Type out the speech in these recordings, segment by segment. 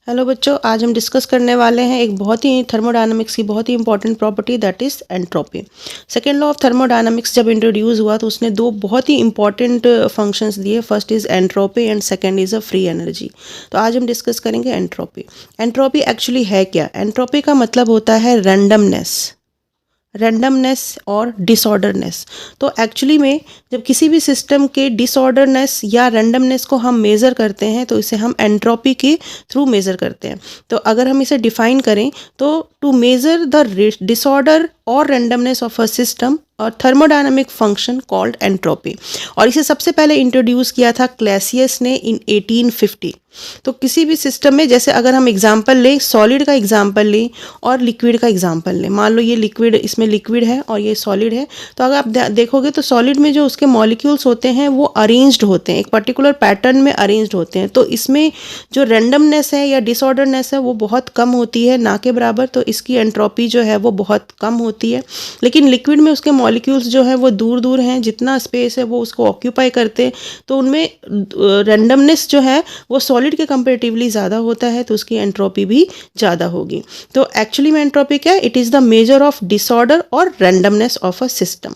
Hello बच्चों, आज हम डिस्कस करने वाले हैं एक बहुत ही थर्मोडायनामिक्स की बहुत ही important property that is entropy. Second law of thermodynamics जब इंट्रोड्यूस हुआ तो उसने दो बहुत ही इंपॉर्टेंट फंक्शंस दिए। First is entropy and second is a free energy. तो आज हम डिस्कस करेंगे एंट्रोपी। एंट्रोपी एक्चुअली है क्या? एंट्रोपी का मतलब होता है रैंडमनेस और डिसऑर्डरनेस। तो एक्चुअली में जब किसी भी सिस्टम के डिसऑर्डरनेस या रैंडमनेस को हम मेज़र करते हैं तो इसे हम एंट्रोपी के थ्रू मेज़र करते हैं। तो अगर हम इसे डिफाइन करें तो टू मेज़र द डिसऑर्डर और रैंडमनेस ऑफ अ सिस्टम और थर्मोडायनामिक फंक्शन कॉल्ड एंट्रोपी। और इसे सबसे पहले इंट्रोड्यूस किया था क्लैसियस ने इन 1850। तो किसी भी सिस्टम में, जैसे अगर हम एग्जांपल लें, सॉलिड का एग्जांपल लें और लिक्विड का एग्जांपल लें। मान लो ये लिक्विड, इसमें लिक्विड है और ये सॉलिड है। तो अगर आप देखोगे तो सॉलिड में जो उसके मॉलिक्यूल्स होते हैं वो अरेंज्ड होते हैं, एक पर्टिकुलर पैटर्न में अरेंज्ड होते हैं। तो इसमें जो रैंडमनेस है या डिसऑर्डरनेस है वो बहुत कम होती है, ना के बराबर। तो इसकी एंट्रोपी जो है वो बहुत कम होती है। लेकिन लिक्विड में उसके मॉलिक्यूल्स जो है वो दूर दूर हैं, जितना स्पेस है वो उसको ऑक्यूपाई करते हैं। तो उनमें रैंडमनेस जो है वो सॉलिड के कंपेरेटिवली ज़्यादा होता है, तो उसकी एंट्रोपी भी ज़्यादा होगी। तो एक्चुअली में एंट्रोपी क्या है? It is the measure of disorder और रैंडमनेस ऑफ अ सिस्टम।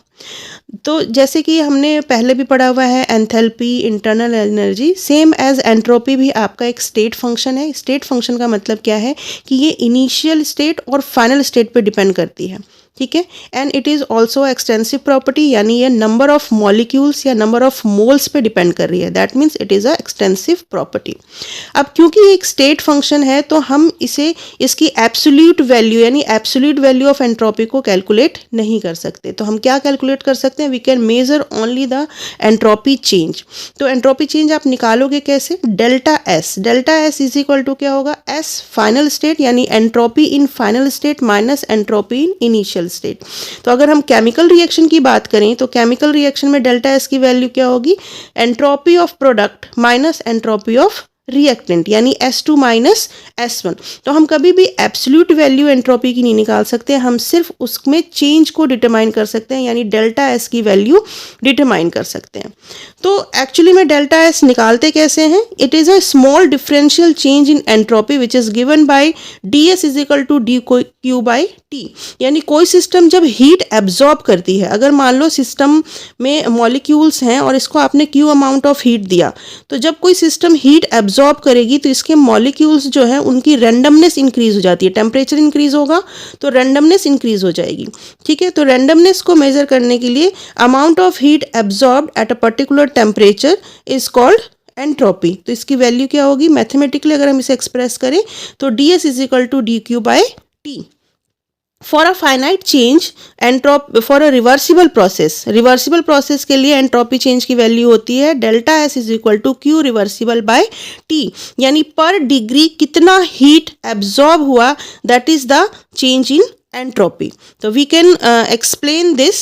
तो जैसे कि हमने पहले भी पढ़ा हुआ है enthalpy, internal energy, same as entropy भी आपका एक स्टेट फंक्शन है। स्टेट फंक्शन का मतलब क्या है कि ये इनिशियल स्टेट और फाइनल स्टेट पे डिपेंड करती है, ठीक है। And it is also extensive property, यानी ये नंबर ऑफ मॉलिक्यूल्स या नंबर ऑफ मोल्स पे डिपेंड कर रही है। That means it is a extensive property. अब क्योंकि ये एक स्टेट फंक्शन है तो हम इसकी एब्सोल्यूट वैल्यू यानी एब्सोल्यूट वैल्यू ऑफ एंट्रोपी को कैलकुलेट नहीं कर सकते। तो हम क्या कैलकुलेट कर सकते हैं? We can measure only the entropy change. तो एंट्रोपी चेंज आप निकालोगे कैसे? Delta S is equal to क्या होगा? एस फाइनल स्टेट यानी entropy in final state minus entropy in initial state. तो अगर हम केमिकल रिएक्शन की बात करें तो केमिकल रिएक्शन में डेल्टा एस की वैल्यू क्या होगी? Entropy of product minus entropy of reactant, यानी S2 माइनस S1। तो हम कभी भी एब्सोल्यूट वैल्यू एंट्रोपी की नहीं निकाल सकते, हम सिर्फ उसमें चेंज को डिटरमाइन कर सकते हैं, यानी डेल्टा एस की वैल्यू डिटरमाइन कर सकते हैं। तो एक्चुअली में डेल्टा एस निकालते कैसे हैं? It is a small differential change in entropy which is given by ds is equal to D Q by T. यानी कोई सिस्टम जब हीट एब्जॉर्ब करती है, अगर मान लो सिस्टम में मॉलिक्यूल्स हैं और इसको आपने क्यू अमाउंट ऑफ हीट दिया, तो जब कोई सिस्टम हीट एब्जॉर्ब करेगी तो इसके मॉलिक्यूल्स जो है उनकी रैंडमनेस इंक्रीज हो जाती है। टेम्परेचर इंक्रीज होगा तो रैंडमनेस इंक्रीज हो जाएगी, ठीक है। तो रैंडमनेस को मेजर करने के लिए amount of heat absorbed at a particular temperature is called entropy. तो इसकी वैल्यू क्या होगी? मैथमेटिकली अगर हम इसे एक्सप्रेस करें तो ds is equal to D Q by T. For a finite change, for a reversible process के लिए एंट्रोपी चेंज की वैल्यू होती है delta S is equal to Q reversible by T, यानी पर डिग्री कितना heat absorb हुआ, that is the change in entropy. So we can explain this.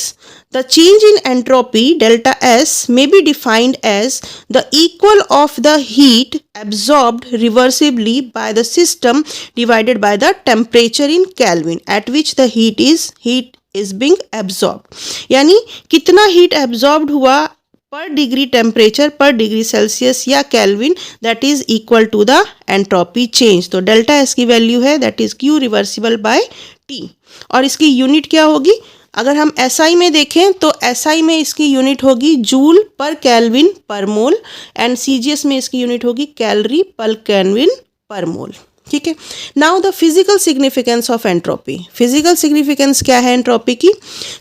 The change in entropy delta S may be defined as the equal of the heat absorbed reversibly by the system divided by the temperature in Kelvin at which the heat is being absorbed. यानी कितना heat absorbed हुआ per degree temperature, per degree Celsius या kelvin, that is equal to the entropy change. तो delta S की value है that is Q reversible by T. और इसकी unit क्या होगी? अगर हम SI में देखें तो SI में इसकी यूनिट होगी जूल पर केल्विन पर मोल एंड CGS में इसकी यूनिट होगी कैलोरी पर केल्विन पर मोल, ठीक है। Now the physical significance of entropy. Physical significance क्या है एंट्रोपी की?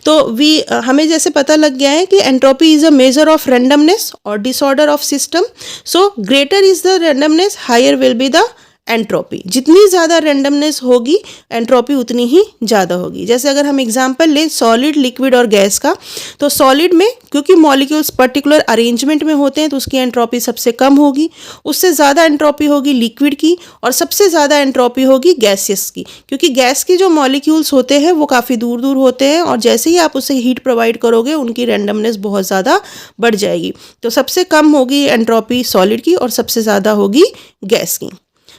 तो हमें जैसे पता लग गया है कि entropy is a measure of randomness और disorder of system. So greater is the randomness, higher will be the entropy. जितनी ज़्यादा रैंडमनेस होगी एंट्रोपी उतनी ही ज़्यादा होगी। जैसे अगर हम एग्जांपल लें सॉलिड, लिक्विड और गैस का, तो सॉलिड में क्योंकि मॉलिक्यूल्स पर्टिकुलर अरेंजमेंट में होते हैं तो उसकी एंट्रोपी सबसे कम होगी। उससे ज़्यादा एंट्रोपी होगी लिक्विड की और सबसे ज़्यादा एंट्रोपी होगी गैसियस की, क्योंकि गैस की जो मॉलिक्यूल्स होते हैं वो काफ़ी दूर दूर होते हैं और जैसे ही आप उसे हीट प्रोवाइड करोगे उनकी रैंडमनेस बहुत ज़्यादा बढ़ जाएगी। तो सबसे कम होगी एंट्रोपी सॉलिड की और सबसे ज़्यादा होगी गैस की।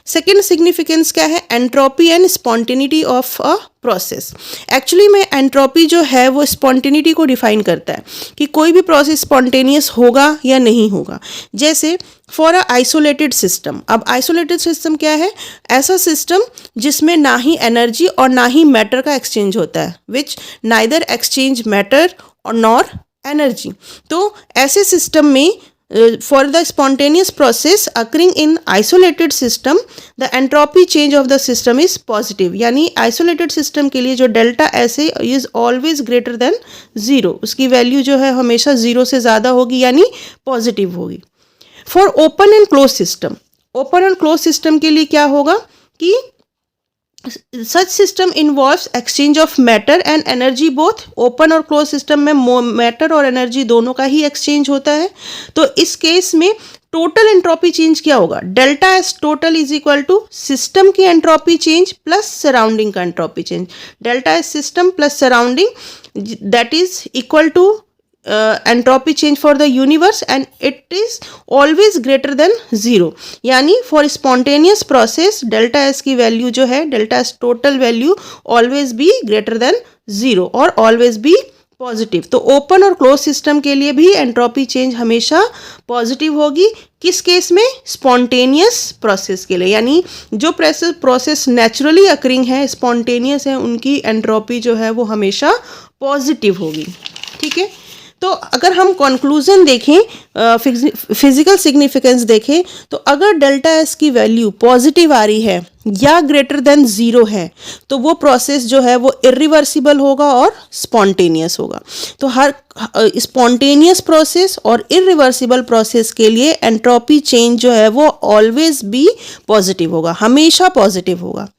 सेकेंड सिग्निफिकेंस क्या है, entropy and spontaneity of a process. Actually में एंट्रोपी जो है वो स्पॉन्टेनिटी को डिफाइन करता है कि कोई भी प्रोसेस स्पॉन्टेनियस होगा या नहीं होगा। जैसे फॉर अ आइसोलेटेड सिस्टम, अब आइसोलेटेड सिस्टम क्या है, ऐसा सिस्टम जिसमें ना ही एनर्जी और ना ही मैटर का एक्सचेंज होता है, विच नाइदर एक्सचेंज मैटर और नॉर एनर्जी। तो ऐसे सिस्टम में for the spontaneous process occurring in isolated system the entropy change of the system is positive, यानी isolated system के लिए जो डेल्टा एस है is always greater than 0, उसकी वैल्यू जो है हमेशा 0 से ज़्यादा होगी यानी पॉजिटिव होगी। For open and close system, open and close system के लिए क्या होगा कि such system involves exchange of matter and energy both. Open और क्लोज सिस्टम में मैटर और एनर्जी दोनों का ही एक्सचेंज होता है। तो इस केस में टोटल एंट्रोपी चेंज क्या होगा, delta S total is equal to system की एंट्रोपी चेंज प्लस सराउंडिंग का entropy change. Delta S system plus surrounding that is equal to entropy change for the universe and it is always greater than 0, यानी for spontaneous process delta S की value जो है, delta S total value always be greater than 0 और always be positive. तो open और close system के लिए भी एंट्रोपी चेंज हमेशा पॉजिटिव होगी। किस केस में, स्पॉन्टेनियस प्रोसेस के लिए, यानी जो प्रोसेस नेचुरली अकरिंग है, स्पॉन्टेनियस है, उनकी एंट्रोपी जो है वो हमेशा पॉजिटिव होगी। ठीक है, तो अगर हम कंक्लूजन देखें, फिजिकल सिग्निफिकेंस देखें, तो अगर डेल्टा एस की वैल्यू पॉजिटिव आ रही है या ग्रेटर देन 0 है तो वो प्रोसेस जो है वो इरिवर्सिबल होगा और स्पॉन्टेनियस होगा। तो हर स्पॉन्टेनियस प्रोसेस और इरिवर्सिबल प्रोसेस के एंट्रोपी एंट्रोपी चेंज जो है वो ऑलवेज भी पॉजिटिव होगा, हमेशा पॉजिटिव होगा।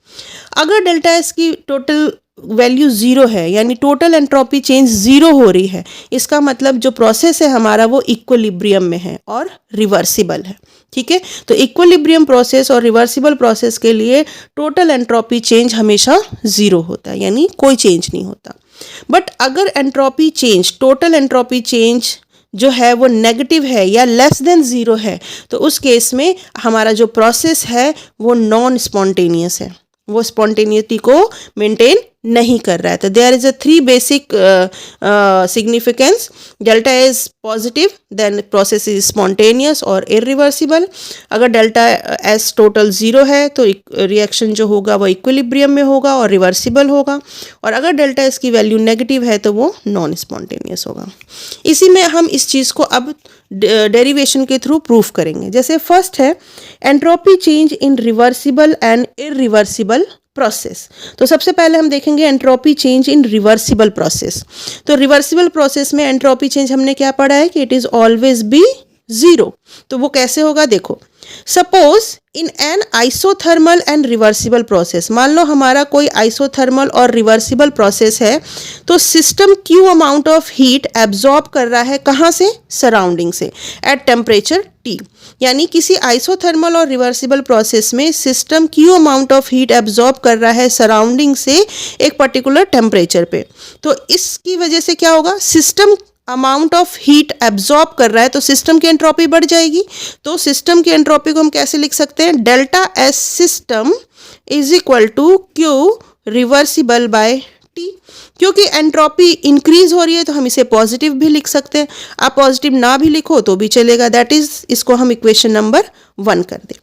अगर डेल्टा एस की टोटल वैल्यू 0 है यानी टोटल एंट्रोपी चेंज 0 हो रही है, इसका मतलब जो प्रोसेस है हमारा वो इक्विलिब्रियम में है और रिवर्सिबल है। ठीक है, तो इक्विलिब्रियम प्रोसेस और रिवर्सिबल प्रोसेस के लिए टोटल एंट्रोपी चेंज हमेशा 0 होता है, यानी कोई चेंज नहीं होता। बट अगर entropy change, total entropy change जो है वो नेगेटिव है या लेस देन 0 है, तो उस केस में हमारा जो प्रोसेस है वो नॉन स्पॉन्टेनियस है, वो स्पॉन्टेनिटी को मेंटेन नहीं कर रहा है। तो there is a 3 basic significance, delta is positive then process is spontaneous और इरिवर्सिबल। अगर डेल्टा एस टोटल 0 है तो रिएक्शन जो होगा वो इक्विलिब्रियम में होगा और रिवर्सिबल होगा, और अगर डेल्टा एस की वैल्यू नेगेटिव है तो वो नॉन स्पॉन्टेनियस होगा। इसी में हम इस चीज़ को अब डेरिवेशन के थ्रू प्रूफ करेंगे। जैसे फर्स्ट है entropy change in reversible and irreversible process. तो सबसे पहले हम देखेंगे एंट्रोपी चेंज इन रिवर्सिबल प्रोसेस। तो रिवर्सिबल प्रोसेस में एंट्रोपी चेंज हमने क्या पढ़ा है कि इट इज ऑलवेज बी 0। तो वो कैसे होगा, देखो suppose in an isothermal and reversible process, मान लो हमारा कोई आइसोथर्मल और रिवर्सिबल प्रोसेस है, तो system Q amount of heat absorb कर रहा है, कहाँ से, सराउंडिंग से, एट टेम्परेचर T। यानी किसी आइसोथर्मल और रिवर्सिबल प्रोसेस में system Q amount of heat absorb कर रहा है सराउंडिंग से एक पर्टिकुलर टेम्परेचर पे। तो इसकी वजह से क्या होगा, system amount of heat absorb कर रहा है तो सिस्टम की एंट्रोपी बढ़ जाएगी। तो सिस्टम की एंट्रोपी को हम कैसे लिख सकते हैं, delta S system is equal to Q reversible by T. क्योंकि एंट्रोपी इंक्रीज हो रही है तो हम इसे पॉजिटिव भी लिख सकते हैं, आप पॉजिटिव ना भी लिखो तो भी चलेगा, दैट इज, इसको हम इक्वेशन नंबर 1 कर दें।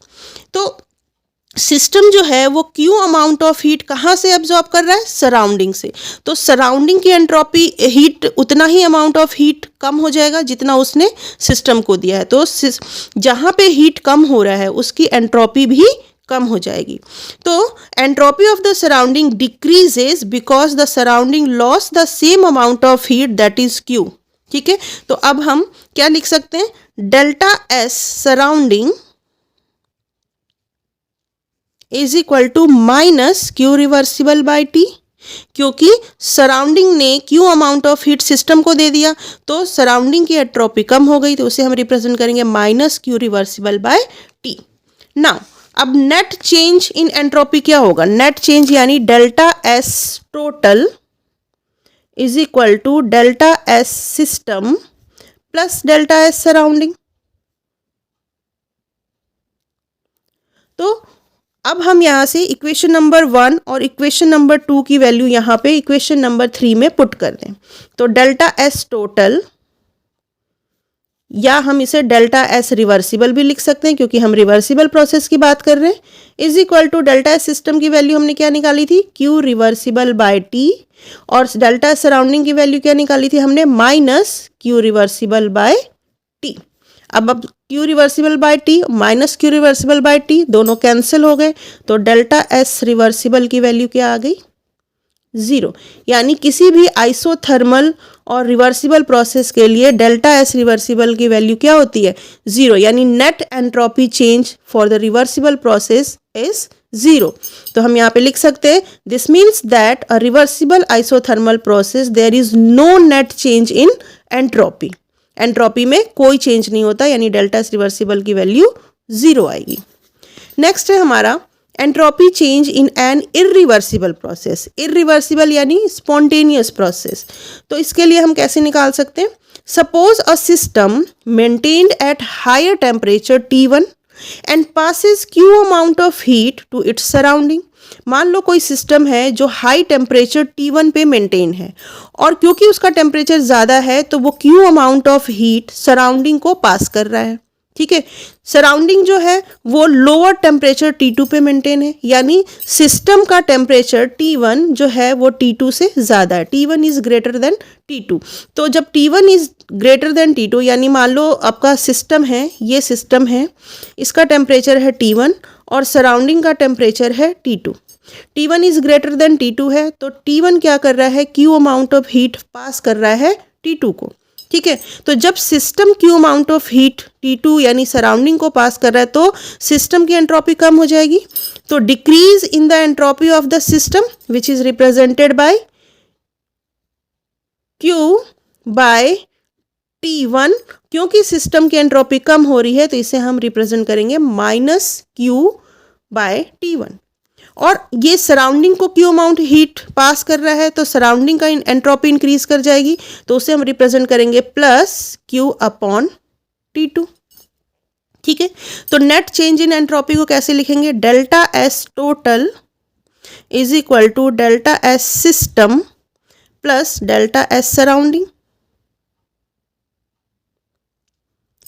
तो सिस्टम जो है वो क्यू अमाउंट ऑफ हीट कहाँ से एब्जॉर्ब कर रहा है, सराउंडिंग से। तो सराउंडिंग की एंट्रोपी हीट उतना ही अमाउंट ऑफ हीट कम हो जाएगा जितना उसने सिस्टम को दिया है। तो जहाँ पे हीट कम हो रहा है उसकी एंट्रोपी भी कम हो जाएगी। तो entropy of the surrounding decreases because the surrounding loss the same amount of heat that is Q. ठीक है, तो अब हम क्या लिख सकते हैं, delta S surrounding is equal to minus Q reversible by T. क्योंकि सराउंडिंग ने Q amount of heat system को दे दिया तो सराउंडिंग की एंट्रोपी कम हो गई, तो उसे हम रिप्रेजेंट करेंगे minus Q reversible by T. Now अब नेट चेंज इन एंट्रोपी क्या होगा, नेट चेंज यानी delta S total is equal to delta S system plus delta S surrounding. तो अब हम यहाँ से इक्वेशन नंबर 1 और इक्वेशन नंबर 2 की वैल्यू यहाँ पे इक्वेशन नंबर 3 में पुट कर दें। तो डेल्टा एस टोटल, या हम इसे डेल्टा एस रिवर्सिबल भी लिख सकते हैं क्योंकि हम रिवर्सिबल प्रोसेस की बात कर रहे हैं, is equal to delta S system की वैल्यू हमने क्या निकाली थी, क्यू रिवर्सिबल बाय टी, और डेल्टा सराउंडिंग की वैल्यू क्या निकाली थी हमने, minus Q reversible by T. अब Q reversible by T minus Q reversible by T दोनों कैंसिल हो गए, तो डेल्टा एस रिवर्सिबल की वैल्यू क्या आ गई, 0। यानी किसी भी आइसोथर्मल और रिवर्सिबल प्रोसेस के लिए डेल्टा एस रिवर्सिबल की वैल्यू क्या होती है, 0। यानी net entropy change for the reversible process is 0। तो हम यहाँ पे लिख सकते हैं, this means that a reversible isothermal process there is no net change in entropy. Entropy में कोई चेंज नहीं होता, यानी डेल्टा एस रिवर्सिबल की वैल्यू 0 आएगी। नेक्स्ट है हमारा entropy change in an irreversible process. Irreversible यानी स्पॉन्टेनियस प्रोसेस, तो इसके लिए हम कैसे निकाल सकते हैं, suppose a system maintained at higher temperature T1 and passes Q amount of heat to its surrounding. मान लो कोई सिस्टम है जो हाई टेम्परेचर T1 पे मेंटेन है, और क्योंकि उसका टेम्परेचर ज़्यादा है तो वो Q amount of heat surrounding को पास कर रहा है, ठीक है। सराउंडिंग जो है वो लोअर टेम्परेचर T2 पे मेंटेन है, यानी सिस्टम का टेम्परेचर T1 जो है वो T2 से ज़्यादा है, T1 is greater than T2। तो जब T1 is greater than T2, यानी मान लो आपका सिस्टम है, ये सिस्टम है, इसका टेम्परेचर है T1 और सराउंडिंग का टेम्परेचर है T2। T1 is greater than T2 है, तो T1 क्या कर रहा है, क्यू अमाउंट ऑफ हीट पास कर रहा है T2 को, ठीक है। तो जब system Q amount of heat T2 यानी सराउंडिंग को पास कर रहा है तो सिस्टम की एंट्रोपी कम हो जाएगी, तो decrease in the entropy of the system which is represented by Q by T1। क्योंकि सिस्टम की एंट्रोपी कम हो रही है तो इसे हम रिप्रेजेंट करेंगे माइनस Q बाय T1। और ये सराउंडिंग को क्यू अमाउंट हीट पास कर रहा है तो सराउंडिंग का एंट्रोपी इंक्रीज कर जाएगी, तो उसे हम रिप्रेजेंट करेंगे प्लस Q अपॉन T2, ठीक है। तो नेट चेंज इन एंट्रोपी को कैसे लिखेंगे, delta S total is equal to delta S system plus delta S surrounding,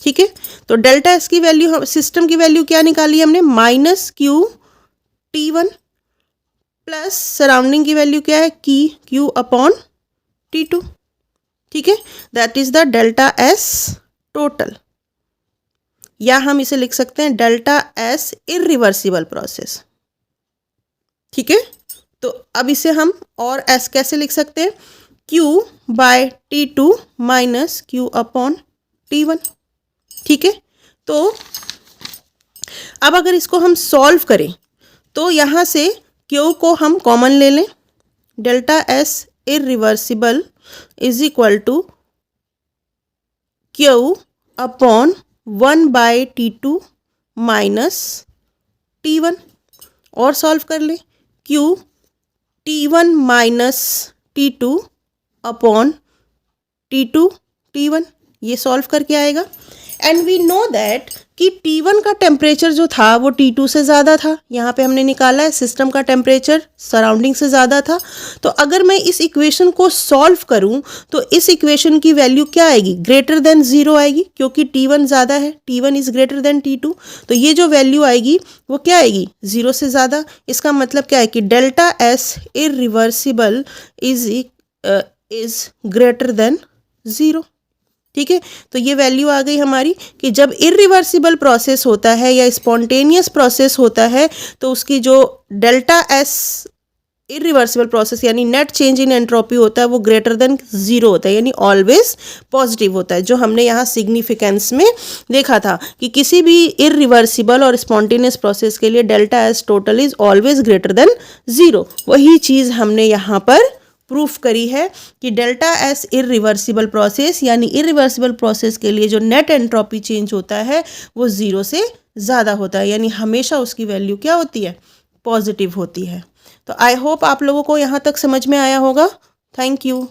ठीक है। तो डेल्टा एस की वैल्यू, सिस्टम की वैल्यू क्या निकाली हमने, minus Q T1 plus surrounding की वैल्यू क्या है, की Q अपॉन T2, ठीक है। That is the delta S total, या हम इसे लिख सकते हैं डेल्टा एस इरिवर्सिबल प्रोसेस, ठीक है। तो अब इसे हम और एस कैसे लिख सकते हैं, Q by T2 minus Q upon T1, ठीक है। तो अब अगर इसको हम सॉल्व करें तो यहाँ से Q को हम कॉमन ले लें, delta S irreversible is equal to Q upon 1 by T2 minus T1, और सॉल्व कर लें, Q T1 minus T2 upon T2 T1, ये सॉल्व करके आएगा। एंड वी नो दैट कि T1 का टेम्परेचर जो था वो T2 से ज़्यादा था, यहाँ पे हमने निकाला है सिस्टम का टेम्परेचर सराउंडिंग से ज़्यादा था। तो अगर मैं इस इक्वेशन को सॉल्व करूँ तो इस इक्वेशन की वैल्यू क्या आएगी, ग्रेटर देन 0 आएगी, क्योंकि T1 ज़्यादा है, T1 is greater than T2। तो ये जो वैल्यू आएगी वो क्या आएगी, 0 से ज़्यादा। इसका मतलब क्या है कि delta S irreversible is greater than 0, ठीक है। तो ये वैल्यू आ गई हमारी कि जब इरिवर्सिबल प्रोसेस होता है या स्पॉन्टेनियस प्रोसेस होता है तो उसकी जो डेल्टा एस इरिवर्सिबल प्रोसेस यानी नेट चेंज इन एंट्रोपी होता है वो ग्रेटर देन 0 होता है, यानी ऑलवेज पॉजिटिव होता है, जो हमने यहाँ सिग्निफिकेंस में देखा था कि किसी भी इरिवर्सिबल और स्पॉन्टेनियस प्रोसेस के लिए delta S total is always greater than 0। वही चीज़ हमने यहाँ पर प्रूफ करी है कि डेल्टा एस इरिवर्सिबल प्रोसेस यानी इरिवर्सिबल प्रोसेस के लिए जो नेट एंट्रोपी चेंज होता है वो 0 से ज़्यादा होता है, यानी हमेशा उसकी वैल्यू क्या होती है, पॉजिटिव होती है। तो आई होप आप लोगों को यहाँ तक समझ में आया होगा। Thank you.